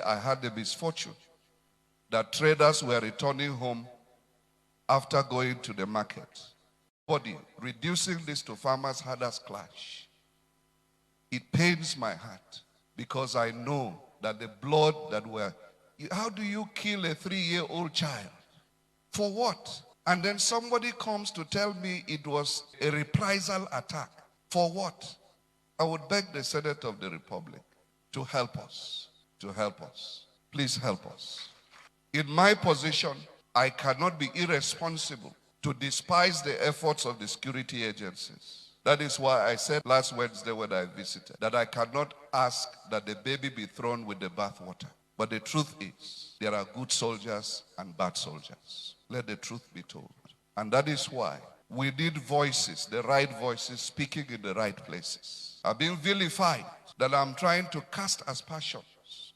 I had the misfortune that traders were returning home after going to the market. Body, reducing this to farmers' herders clash. It pains my heart because I know that the blood that were... How do you kill a 3-year-old child? For what? And then somebody comes to tell me it was a reprisal attack. For what? I would beg the Senate of the Republic to help us. To help us. Please help us. In my position, I cannot be irresponsible to despise the efforts of the security agencies. That is why I said last Wednesday when I visited that I cannot ask that the baby be thrown with the bathwater. But the truth is, there are good soldiers and bad soldiers. Let the truth be told. And that is why we need voices, the right voices, speaking in the right places. I've been vilified that I'm trying to cast aspersions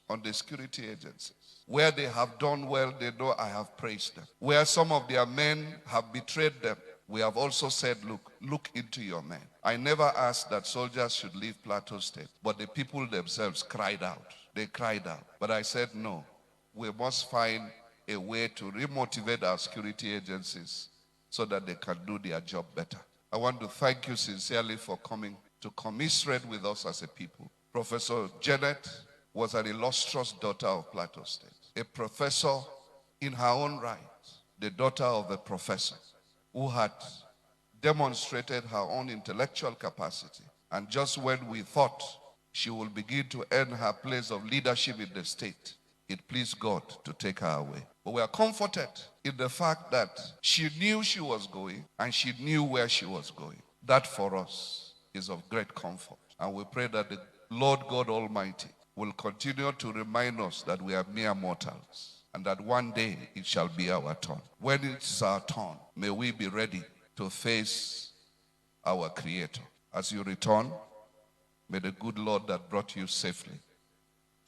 on the security agencies. Where they have done well, they know I have praised them. Where some of their men have betrayed them, we have also said, look into your men. I never asked that soldiers should leave Plateau State, but the people themselves cried out. They cried out. But I said, no, we must find a way to remotivate our security agencies so that they can do their job better. I want to thank you sincerely for coming to commiserate with us as a people. Professor Janet was an illustrious daughter of Plateau State, a professor in her own right, the daughter of a professor who had demonstrated her own intellectual capacity. And just when we thought she will begin to earn her place of leadership in the state, it pleased God to take her away. But we are comforted in the fact that she knew she was going and she knew where she was going. That for us is of great comfort. And we pray that the Lord God Almighty will continue to remind us that we are mere mortals and that one day it shall be our turn. When it's our turn, may we be ready to face our Creator. As you return, may the good Lord that brought you safely